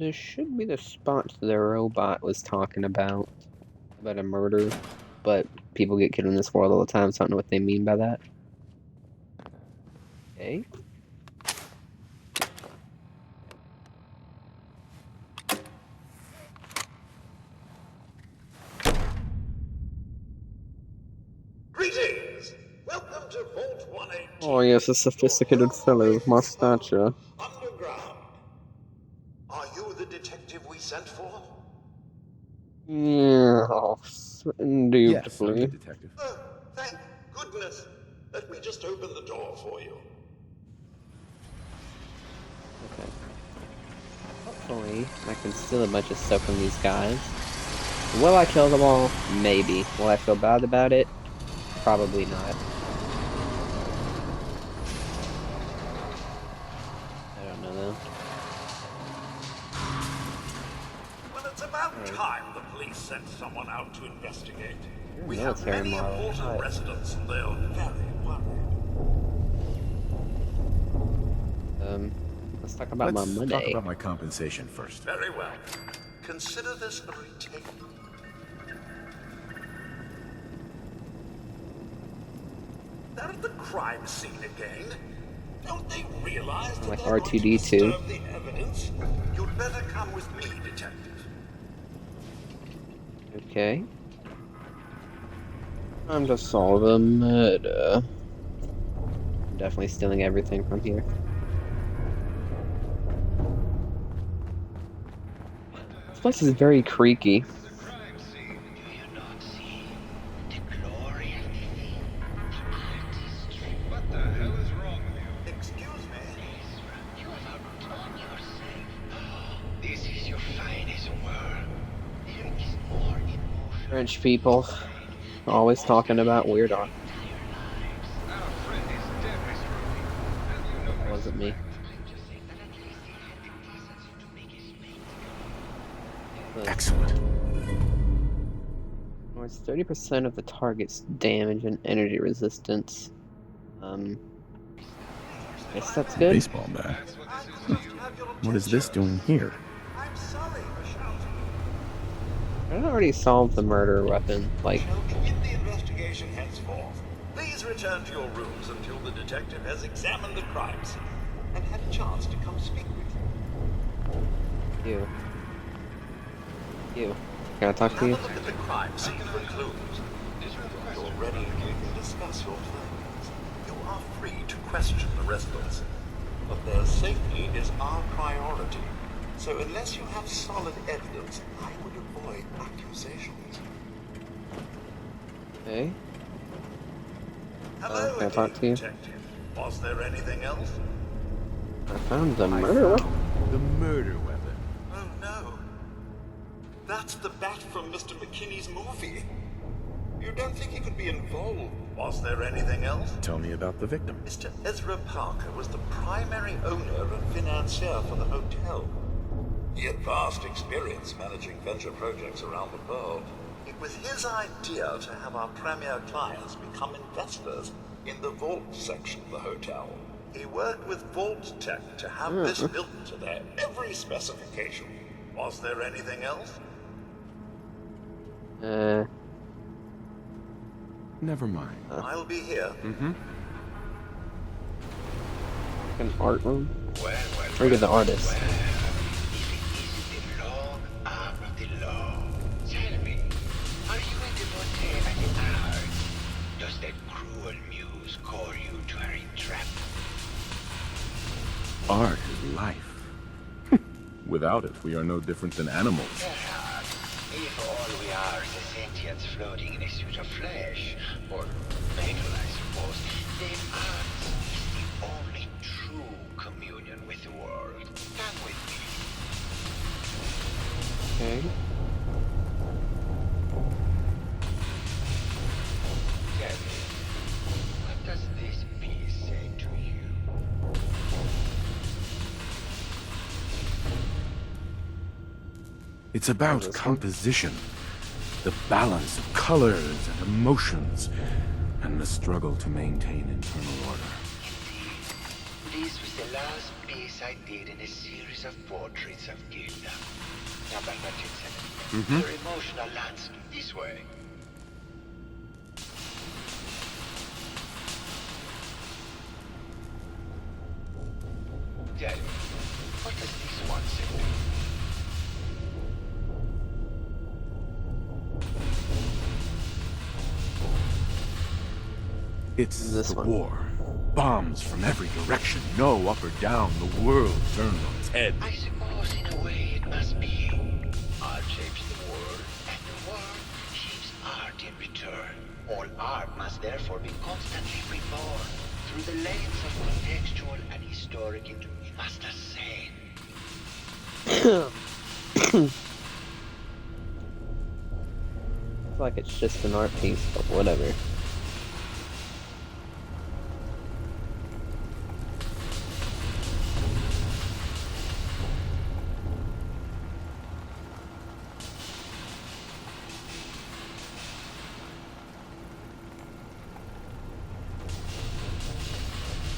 This should be the spot the robot was talking about a murder, but people get killed in this world all the time, so I don't know what they mean by that. Okay. Greetings! Welcome to Vault 118. Oh yes, a sophisticated fellow with my stature. Underground. Are you the detective we sent for? Yes, Yes, I'm the indubitably. detective. Oh, thank goodness. Let me just open the door for you. Okay. Hopefully, I can steal a bunch of stuff from these guys. Will I kill them all? Maybe. Will I feel bad about it? Probably not. I don't know though. Well, it's about time the police sent someone out to investigate. You're a We have military many model. important Hi. residents and they're very worried. Let's talk about my Let's money. talk about my compensation first. Very well. Consider this a retake. They're at the crime scene again. Don't they realize that Like they're going to R2-D2. disturb the evidence? You'd better come with me, detective. Okay. Time to solve a murder. I'm definitely stealing everything from here. This place is very creaky. Excuse me? French people always talking about weird art. That wasn't me. Excellent. It's 30% of the target's damage and energy resistance. Guess that's good. Baseball bat. What is this doing here? I'm sorry for shouting. I already solved the murder weapon. Like, Shall begin the investigation henceforth. Please return to your rooms until the detective has examined the crime scene and had a chance to come speak with you. you. Can I talk to Have a you? look at the crime scene for clues. When you're ready, we can discuss your findings. You are free to question the residents, but their safety is our priority. So unless you have solid evidence, I would avoid accusations. Okay. Hello can I again, talk to you? detective. Was there anything else? I found the murder weapon. The murder weapon. Oh no. That's the bat from Mr. McKinney's movie. You don't think he could be involved? Was there anything else? Tell me about the victim. Mr. Ezra Parker was the primary owner and financier for the hotel. He had vast experience managing venture projects around the world. It was his idea to have our premier clients become investors in the vault section of the hotel. He worked with Vault Tech to have this built to their every specification. Was there anything else? Never mind. I'll be here. An art room? Where get the artist? Tell me, are you a devotee at the art? Does that cruel muse call you to her trap? Art is life. Without it, we are no different than animals. Perhaps, if all we are is a sentience floating in a suit of flesh, or metal, I suppose, then art is the only true communion with the world. Come with me. Okay. Tell me, what does this piece say to you? It's about composition, the balance of colors and emotions, and the struggle to maintain internal order. Indeed, This was the last piece I did in a series of portraits of Gilda. Number 137. Her emotional landscape. This way. Tell me, what does this one say? It's This the one. war. Bombs from every direction. No up or down. The world turned on its head. I suppose in a way it must be. Art shapes the world, and the world shapes art in return. All art must therefore be constantly reborn through the lens of contextual and historic You must have seen. It's like it's just an art piece, but whatever.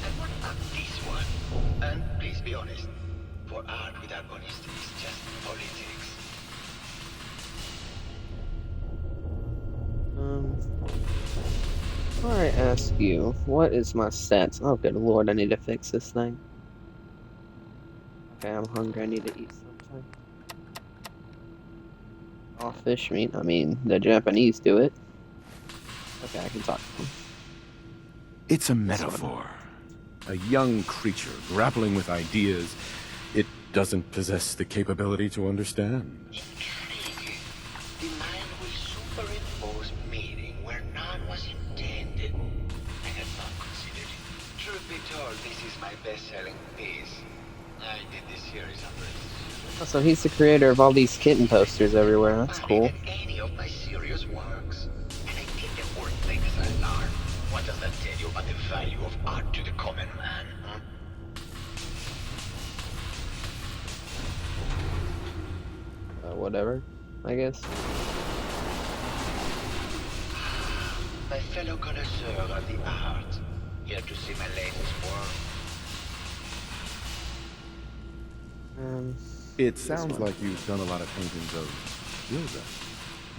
And what about this one? And please be honest. For art without honesty is just politics. Before I ask you, what is my stats? Oh, good lord, I need to fix this thing. Okay, I'm hungry, I need to eat something. Oh, fish meat, I mean, the Japanese do it. Okay, I can talk to them. It's a metaphor. A young creature grappling with ideas it doesn't possess the capability to understand. Intriguing. The mind will superimpose meaning where none was intended. I had not considered it. Truth be told, this is my best-selling piece. I did this series on Oh, so he's the creator of all these kitten posters everywhere, that's cool. than any of my serious works. And I think the word things I learned. What does that tell you about the value of art to the common man, huh? Whatever, I guess. My fellow connoisseur of the art. Here to see my latest work. It sounds like you've done a lot of paintings of Gilda.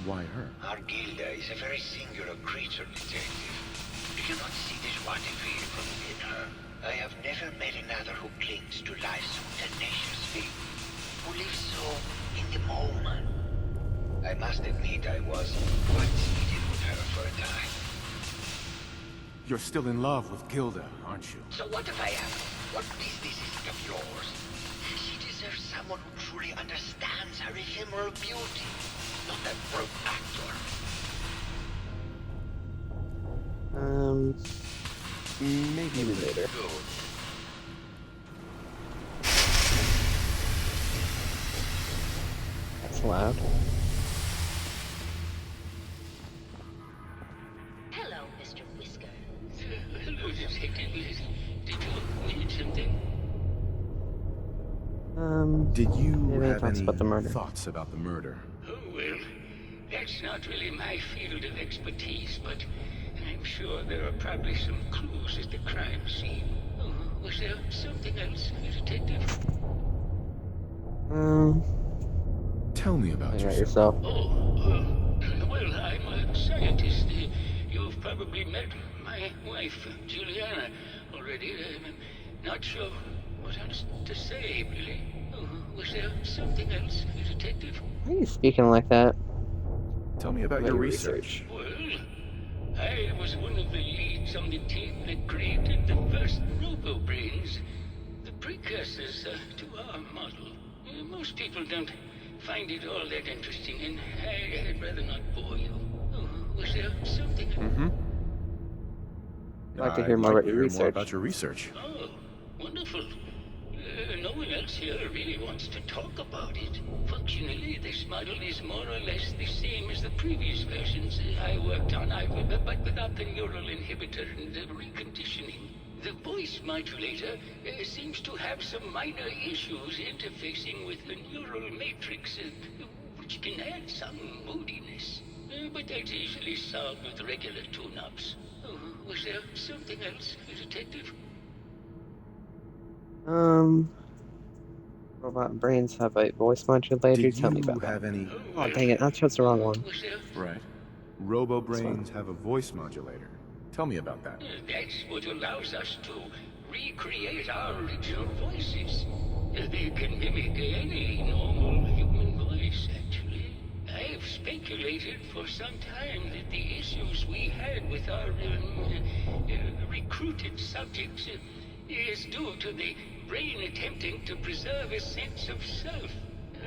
Why her? Our Gilda is a very singular creature, detective. Do you not see this what feel from within her? I have never met another who clings to life so tenaciously, who lives so in the moment. I must admit I was quite smitten with her for a time. You're still in love with Gilda, aren't you? So what if I am? What business is it of yours? She deserves someone who truly understands her ephemeral beauty, not that broke actor. Maybe later. Good. That's loud. Hello, Mr. Whisker. Hello, Detective. Did you need something? Did you Maybe have thoughts any about the murder. thoughts about the murder? Oh, well, that's not really my field of expertise, but I'm sure there are probably some clues at the crime scene. Oh, was there something else, Detective? Tell me about You got yourself. yourself. Oh, well, I'm a scientist. You've probably met my wife, Juliana, already. I'm not sure what else to say, really. Oh, was there something else, Detective? Why are you speaking like that? Tell me about your research. Well, I was one of the leads on the team that created the first RoboBrains, the precursors to our model. Most people don't find it all that interesting, and I'd rather not bore you. Oh, was there something? I'd like to hear more about your more research. about your research. Oh, wonderful. No one else here really wants to talk about it. Functionally, this model is more or less the same as the previous versions I worked on, but without the neural inhibitor and the reconditioning. The voice modulator seems to have some minor issues interfacing with the neural matrix, which can add some moodiness. But that's easily solved with regular tune-ups. Oh, was there something else, Detective? Robot brains have a voice modulator. Did Tell me you about that. have any... Oh, dang it. I chose the wrong one. Was there? Right. Robo-brains have a voice modulator. Tell me about that. That's what allows us to recreate our original voices. They can mimic any normal human voice, actually. I've speculated for some time that the issues we had with our recruited subjects is due to the brain attempting to preserve a sense of self.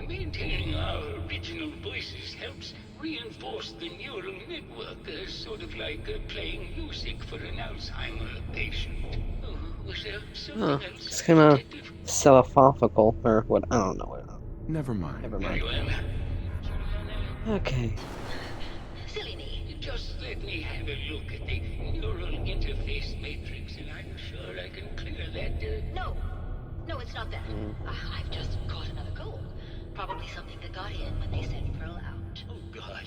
Maintaining our original voices helps reinforce the neural network, sort of like playing music for an Alzheimer patient. Oh, was there something Huh. else? It's kind of Detective? philosophical, or what? I don't know. Never mind. Never Very mind. well. Okay. Silly me. Just let me have a look at the neural interface matrix, and I'm sure I can clear that. No. No, it's not that. I've just caught another goal. Probably something that got in when they sent Pearl out. Oh, God.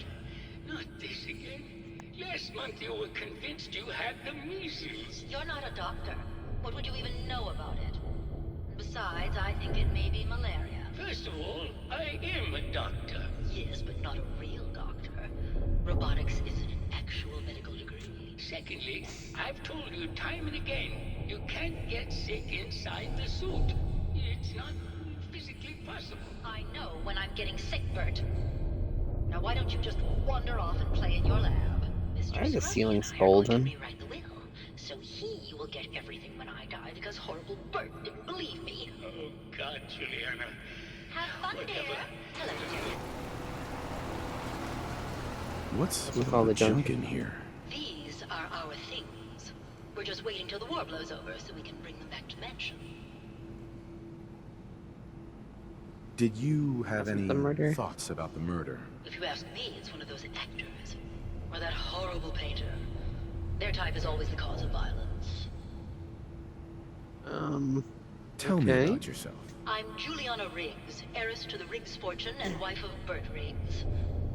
Not this again. Last month you were convinced you had the measles. You're not a doctor. What would you even know about it? Besides, I think it may be malaria. First of all, I am a doctor. Yes, but not a real doctor. Robotics isn't an actual medical degree. Secondly, I've told you time and again, you can't get sick inside the suit. It's not physically possible. I know when I'm getting sick, Bert. Now why don't you just wander off and play in your lab? Mr. Why are the Scrubby ceilings and I are going to golden? rewrite the will, so he will get everything when I die because horrible Bert didn't believe me. Oh, God, Juliana. Have fun, Whatever. dear. Hello, dear. What's With all the junk in here? These are our things. We're just waiting till the war blows over so we can bring them back to mansion. Did you have Wasn't any the murder? thoughts about the murder? If you ask me, it's one of those actors. Or that horrible painter. Their type is always the cause of violence. Tell me Okay. about yourself. I'm Juliana Riggs, heiress to the Riggs fortune and wife of Bert Riggs.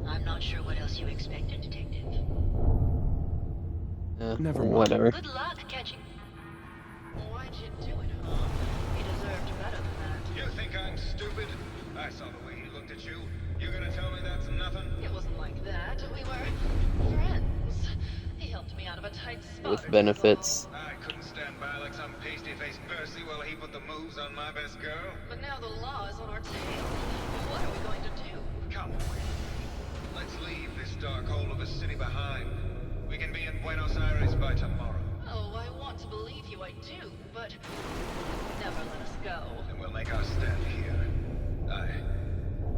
I'm not sure what else you expected, Detective. Never mind. Whatever. Good luck catching... Why'd you do it, huh? He deserved better than that. You think I'm stupid? I saw the way he looked at you. You're gonna tell me that's nothing? It wasn't like that. We were friends. He helped me out of a tight spot. With benefits. I couldn't stand by like some pasty-faced Percy while he put the moves on my best girl. But now the law is on our tail. What are we going to do? Come on. Let's leave this dark hole of a city behind. We can be in Buenos Aires by tomorrow. Oh, I want to believe you, I do, but never let us go. And we'll make our stand here.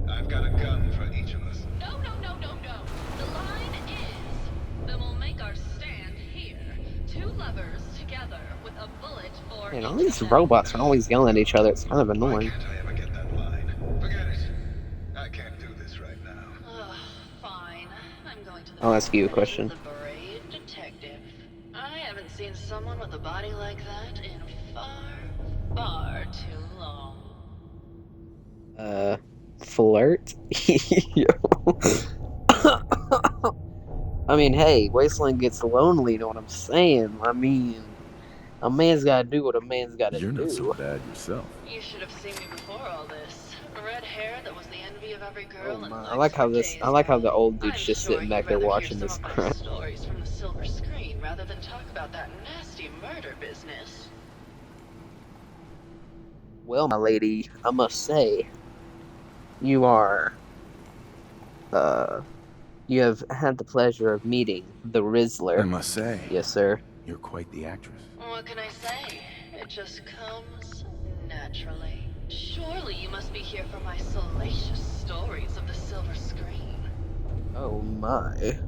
I've got a gun for each of us. No, no, no, no, no. The line is, then we'll make our stand here. Two lovers together with a bullet for Man, all each these of them. robots are always yelling at each other. It's kind of Why annoying. can't I ever get that line? Forget it. I can't do this right now. Ugh, fine. I'm going to the I'll ask you a question. The brave detective. I haven't seen someone with a body like that in far too long. Flirt? Yo. I mean, hey, Wasteland gets lonely, you know what I'm saying? I mean, a man's gotta do what a man's gotta You're do. not so bad yourself. You should have seen me before all this. Red hair that was the envy of every girl. Oh and my, legs I like how for this. days. I like how the old I'm dude's just sure sitting back you'd there rather watching hear this some of my crap. stories from the silver screen rather than talk about that nasty murder business. Well, my lady, I must say, you are. You have had the pleasure of meeting the I Rizzler. must say, Yes, sir. you're quite the actress. What can I say? It just comes naturally. Surely you must be here for my salacious stories of the silver screen. Oh my.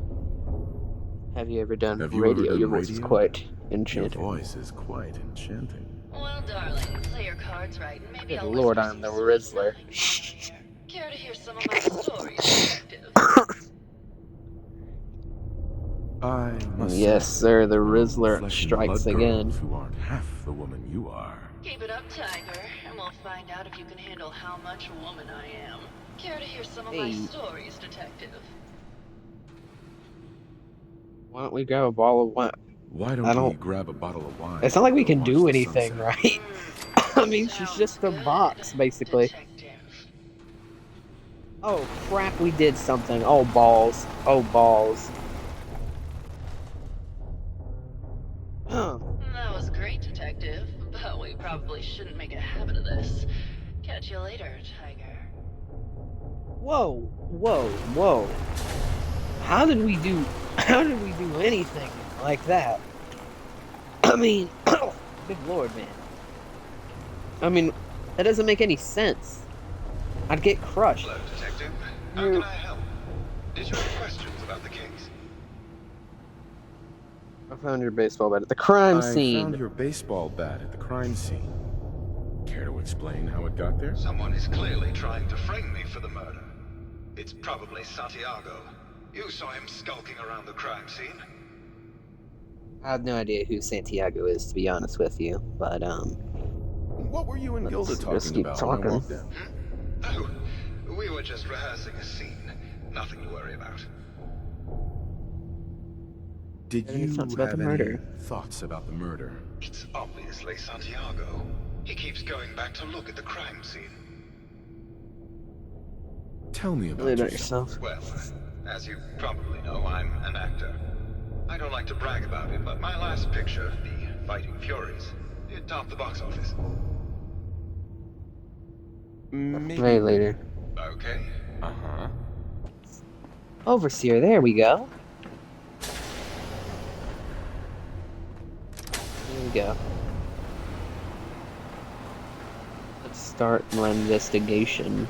Have you ever done Have you ever radio? done Your voice is radio? quite Your enchanting. voice is quite enchanting. Well, darling, play your cards right, and maybe Good I'll lord, whisper I'm the some sweet Rizzler. nothings in your ear. Care to hear some of my stories, detective? I must Yes, say, sir, the you're Rizzler flesh and strikes blood again. girls who aren't half the woman you are. Keep it up, Tiger, and we'll find out if you can handle how much woman I am. Care to hear some of my Hey. stories, detective? Why don't we grab a ball of wine? Why I don't don't- we grab a bottle of wine? It's not like we and go can watch do the anything, sunset? right? mean, she's Sounds just a good, box, basically. Detective. Oh, crap, we did something. Oh, balls. Oh, balls. That was great, Detective, but we probably shouldn't make a habit of this. Catch you later, Tiger. Whoa, whoa, whoa. How did we do anything like that? I mean, good lord, man. I mean, that doesn't make any sense. I'd get crushed. Hello, Detective. How can I help? Did you have questions about the case? I found your baseball bat at the crime I scene. found your baseball bat at the crime scene. Care to explain how it got there? Someone is clearly trying to frame me for the murder. It's probably Santiago. You saw him skulking around the crime scene. I have no idea who Santiago is, to be honest with you, but, What were you and Gilda let's just talking keep about talking. when I walked in? Oh, we were just rehearsing a scene. Nothing to worry about. Did Any you thoughts about have the any murder? thoughts about the murder? It's obviously Santiago. He keeps going back to look at the crime scene. Tell me Really about about yourself. yourself. Well, as you probably know, I'm an actor. I don't like to brag about it, but my last picture, The Fighting Furies, it topped the box office. Maybe Way later. Okay. Uh-huh. Overseer, there we go. There we go. Let's start my investigation.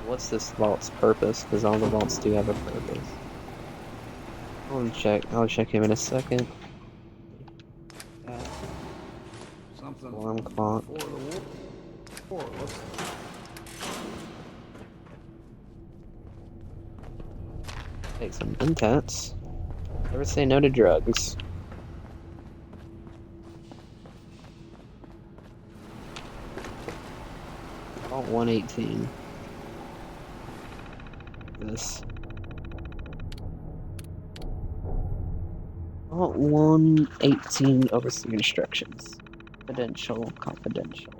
What's this vault's purpose? Because all the vaults do have a purpose. I'll check him in a second. Something Alarm clock. before the war. Let's Take some intense. Never say no to drugs. Vault 118. This. Vault 118 overseer instructions. Confidential.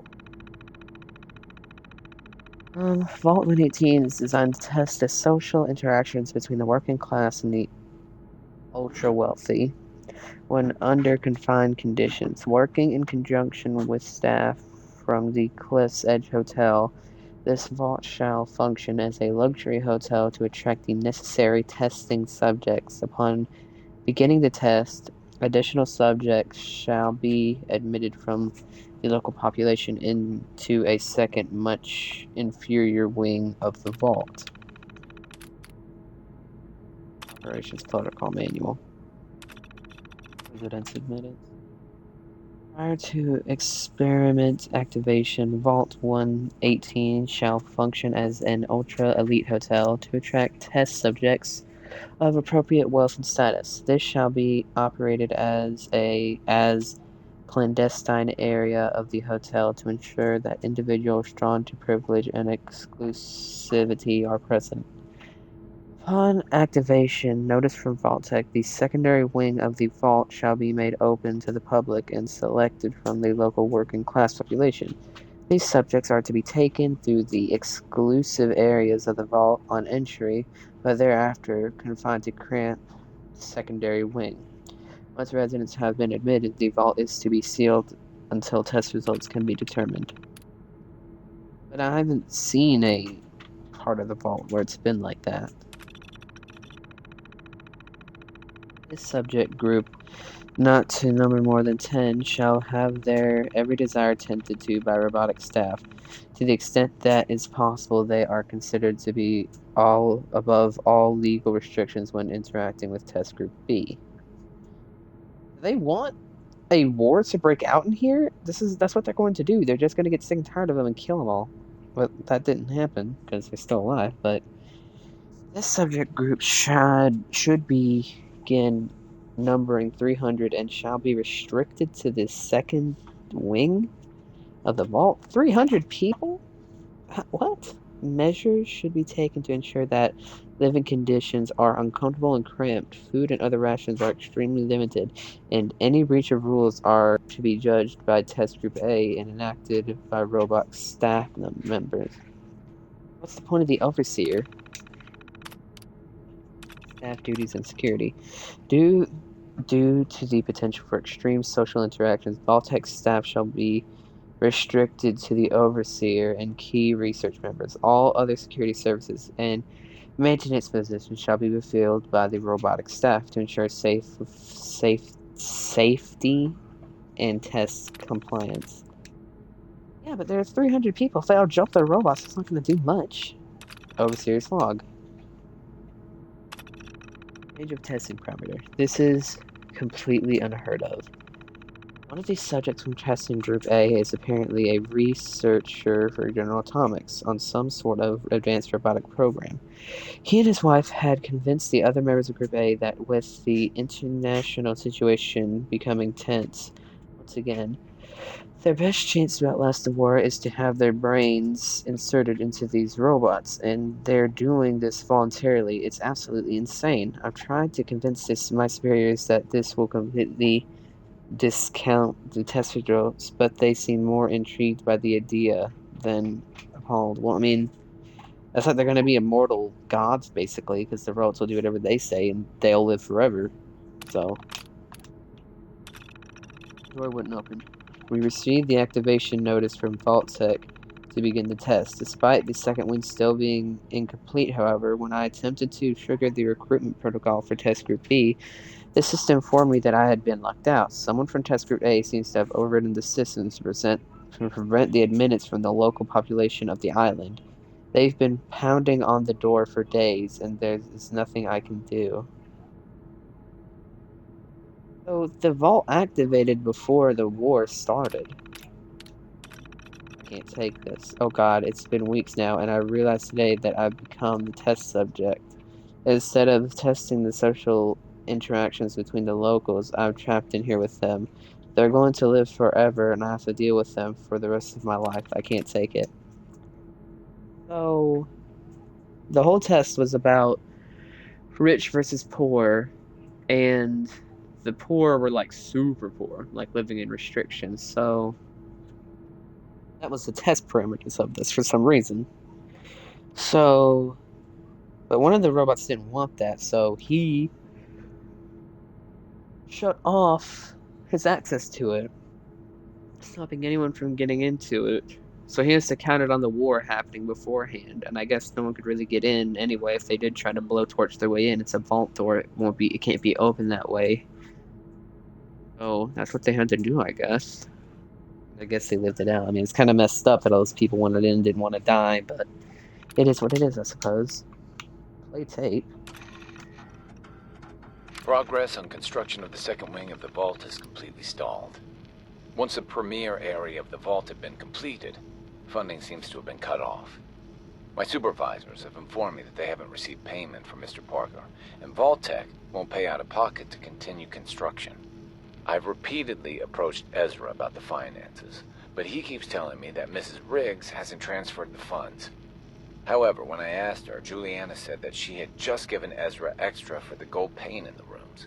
Vault 118 is designed to test the social interactions between the working class and the ultra-wealthy when under confined conditions. Working in conjunction with staff from the Cliff's Edge Hotel, this vault shall function as a luxury hotel to attract the necessary testing subjects. Upon beginning the test, additional subjects shall be admitted from the local population into a second, much inferior wing of the vault. Operations Protocol Manual. Residents admitted. Prior to experiment activation, Vault 118 shall function as an ultra-elite hotel to attract test subjects of appropriate wealth and status. This shall be operated as clandestine area of the hotel to ensure that individuals drawn to privilege and exclusivity are present. Upon activation, notice from Vault-Tec, the secondary wing of the vault shall be made open to the public and selected from the local working class population. These subjects are to be taken through the exclusive areas of the vault on entry, but thereafter confined to cramped secondary wing. Once residents have been admitted, the vault is to be sealed until test results can be determined. But I haven't seen a part of the vault where it's been like that. This subject group, not to number more than 10, shall have their every desire tended to by robotic staff. To the extent that is possible, they are considered to be above all legal restrictions when interacting with Test Group B. They want a war to break out in here? That's what they're going to do. They're just going to get sick and tired of them and kill them all. But that didn't happen because they're still alive. But this subject group should begin numbering 300 and shall be restricted to the second wing of the vault. 300 people? What? Measures should be taken to ensure that Living conditions are uncomfortable and cramped. Food and other rations are extremely limited, and any breach of rules are to be judged by Test Group A and enacted by robot staff members. What's the point of the overseer? Staff duties and security. Due to the potential for extreme social interactions, Vault-Tec staff shall be restricted to the overseer and key research members. All other security services and maintenance positions shall be fulfilled by the robotic staff to ensure safety and test compliance. Yeah, but there's 300 people. If they all jump their robots, it's not going to do much. Overseer's log. Age of testing parameter. This is completely unheard of. One of these subjects from testing Group A is apparently a researcher for General Atomics on some sort of advanced robotic program. He and his wife had convinced the other members of Group A that with the international situation becoming tense once again, their best chance to outlast the war is to have their brains inserted into these robots, and they're doing this voluntarily. It's absolutely insane. I've tried to convince my superiors that this will completely discount the test results, but they seem more intrigued by the idea than appalled. Well, I mean, that's like they're going to be immortal gods, basically, because the robots will do whatever they say, and they'll live forever. So, the door wouldn't open. We received the activation notice from Vault-Tec to begin the test. Despite the second wing still being incomplete, however, when I attempted to trigger the recruitment protocol for Test Group B, the system informed me that I had been locked out. Someone from Test Group A seems to have overridden the system to prevent the admittance from the local population of the island. They've been pounding on the door for days, and there's nothing I can do. So, the vault activated before the war started. I can't take this. Oh god, it's been weeks now, and I realized today that I've become the test subject. Instead of testing the social interactions between the locals, I'm trapped in here with them. They're going to live forever, and I have to deal with them for the rest of my life. I can't take it. So, the whole test was about rich versus poor, and the poor were like super poor, like living in restrictions. So, that was the test parameters of this for some reason. So, but one of the robots didn't want that, so he shut off his access to it, stopping anyone from getting into it. So he has to count it on the war happening beforehand, and I guess no one could really get in anyway if they did try to blowtorch their way in. It's a vault door; it can't be open that way. So that's what they had to do, I guess. I guess they lived it out. I mean, it's kind of messed up that all those people wanted in, didn't want to die, but it is what it is, I suppose. Play tape. Progress on construction of the second wing of the vault is completely stalled. Once the premier area of the vault had been completed, funding seems to have been cut off. My supervisors have informed me that they haven't received payment from Mr. Parker, and Vault-Tec won't pay out of pocket to continue construction. I've repeatedly approached Ezra about the finances, but he keeps telling me that Mrs. Riggs hasn't transferred the funds. However, when I asked her, Juliana said that she had just given Ezra extra for the gold paint in the rooms.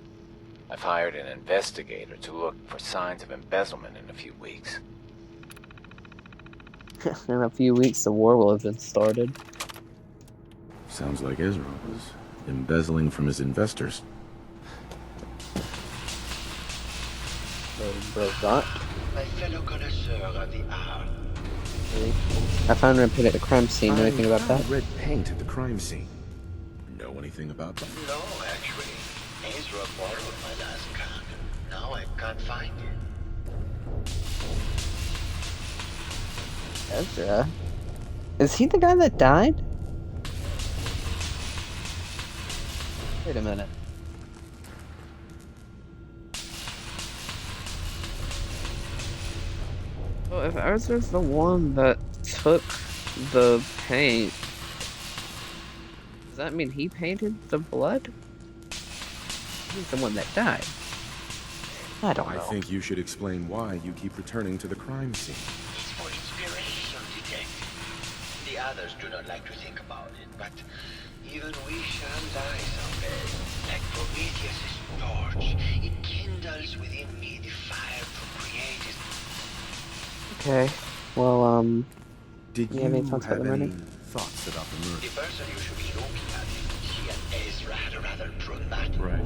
I've hired an investigator to look for signs of embezzlement in a few weeks. In a few weeks, the war will have been started. Sounds like Ezra was embezzling from his investors. Robot. My fellow connoisseur of the art. I found him put at a crime scene. Know anything about that? Red paint at the crime scene. Know anything about that? No, actually. Ezra borrowed my last gun. Now I can't find it. Ezra? Is he the guy that died? Wait a minute. Well, if Ezra's the one that took the paint, does that mean he painted the blood? He's the one that died. I don't know. I think you should explain why you keep returning to the crime scene. It's for inspiration, detective. The others do not like to think about it, but Even we shall die someday. Like Prometheus' torch, it kindles within me the fire to create it. Okay. Well, Did You you have any thoughts about have the any murder? thoughts about the The murder? person you should be looking at, she and Ezra had a rather dramatic. Right.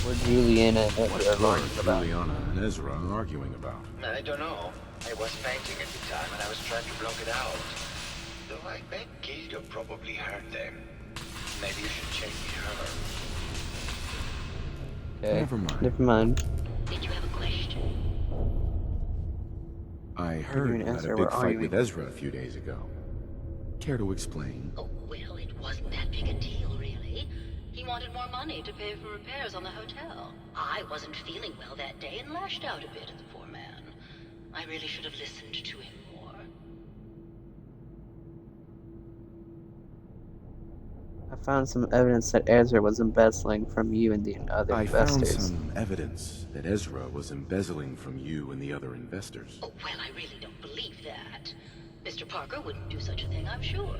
what Juliana and What Ezra are were arguing about? Juliana and Ezra arguing about? I don't know. I was painting at the time and I was trying to block it out. Though I bet Gilda probably heard them. Maybe you should check with her. Okay. Never mind. Never mind. Did you have a question? I and heard you had Ezra a were big fight arguing. with Ezra a few days ago. Care to explain? Oh, well, it wasn't that big a deal, really. He wanted more money to pay for repairs on the hotel. I wasn't feeling well that day and lashed out a bit at the poor man. I really should have listened to him more. I found some evidence that Ezra was embezzling from you and the other I found investors. some evidence that Ezra was embezzling from you and the other investors. Oh, well, I really don't believe that. Mr. Parker wouldn't do such a thing, I'm sure.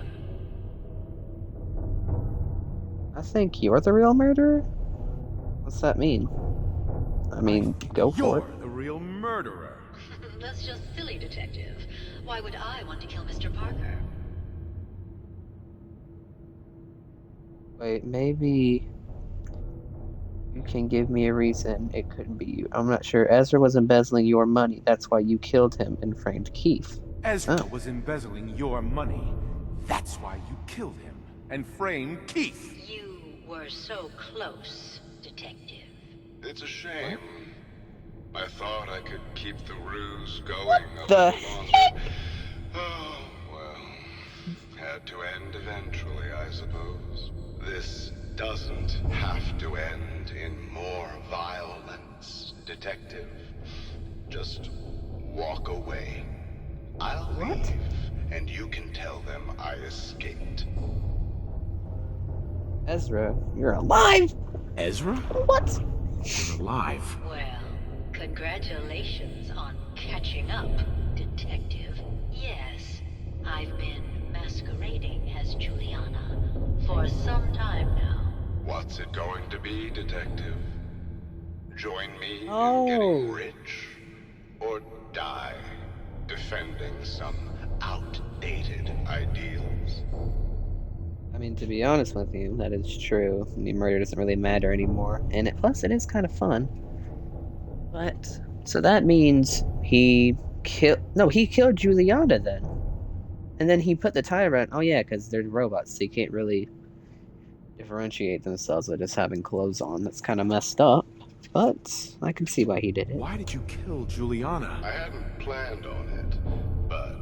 I think you're the real murderer? What's that mean? I mean, go for You're it. the real murderer. That's just silly, Detective. Why would I want to kill Mr. Parker? Wait, maybe you can give me a reason it couldn't be you. I'm not sure. Ezra was embezzling your money. That's why you killed him and framed Keith. Ezra Oh. was embezzling your money. That's why you killed him and framed Keith. You were so close, Detective. It's a shame. I thought I could keep the ruse going a the little longer. Oh, well. Had to end eventually, I suppose. This doesn't have to end in more violence, Detective. Just walk away. I'll leave, and you can tell them I escaped. Ezra, you're alive? Ezra? What? You're alive. Well, congratulations on catching up, Detective. Yes, I've been masquerading as Juliana for some time now. What's it going to be, Detective? Join me Oh. in getting rich? Or die defending some outdated ideals? I mean, to be honest with you, that is true. I mean, murder doesn't really matter anymore. And plus, it is kind of fun. But, so that means he killed Juliana then. And then he put the tyrant. Oh yeah, because they're robots, so you can't really differentiate themselves by just having clothes on. That's kind of messed up. But I can see why he did it. Why did you kill Juliana? I hadn't planned on it, but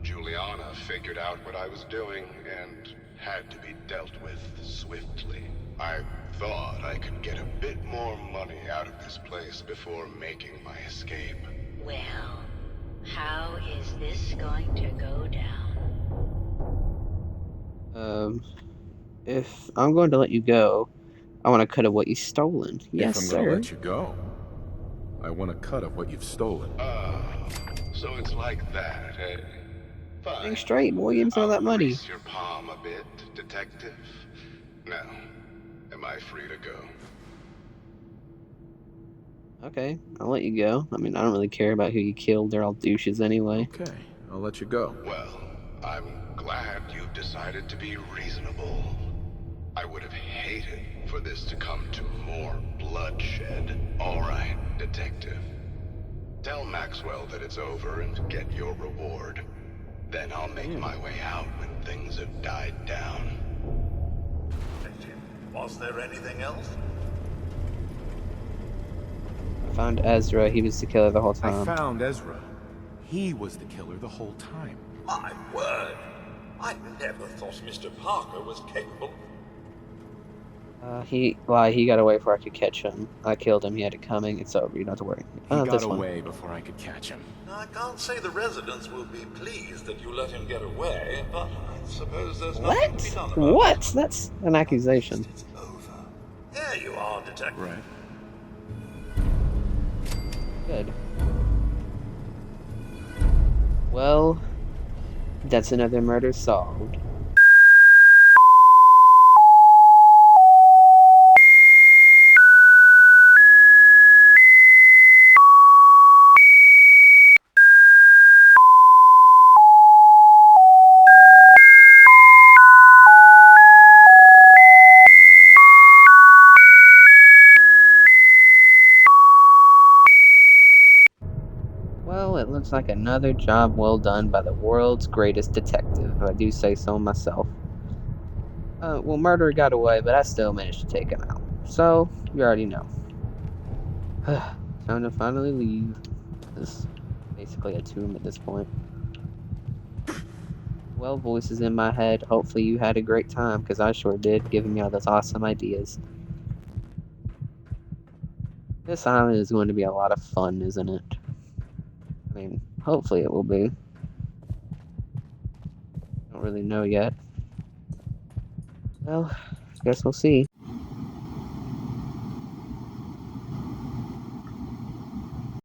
Juliana figured out what I was doing and had to be dealt with swiftly. I thought I could get a bit more money out of this place before making my escape. Well, how is this going to go down? If I'm going to let you go, I want a cut of what you've stolen. Yes, if I'm sir. gonna let you go, I want a cut of what you've stolen. So it's like that, eh? Fine. Getting straight, boy. Give me some of that money. Grease your palm a bit, Detective. Now, am I free to go? Okay, I'll let you go. I mean, I don't really care about who you killed. They're all douches anyway. Okay, I'll let you go. Well, I'm glad you've decided to be reasonable. I would have hated for this to come to more bloodshed. All right, Detective. Tell Maxwell that it's over and get your reward. Then I'll make my way out when things have died down. Was there anything else? I found Ezra. He was the killer the whole I time. found Ezra. He was the killer the whole time. My word! I never thought Mr. Parker was capable. He got away before I could catch him. I killed him. He had it coming. It's over. You don't have to worry. He got this one. away before I could catch him. I can't say the residents will be pleased that you let him get away, but I suppose there's nothing to be done What? about What? it. That's an accusation. It's over. There you are, Detective. Right. Good. Well, that's another murder solved. looks like another job well done by the world's greatest detective, if I do say so myself. Well, murderer got away, but I still managed to take him out. So, you already know. Time to finally leave. This is basically a tomb at this point. Well, voices in my head. Hopefully you had a great time, because I sure did, giving me all those awesome ideas. This island is going to be a lot of fun, isn't it? I mean, hopefully it will be. Don't really know yet. Well, I guess we'll see.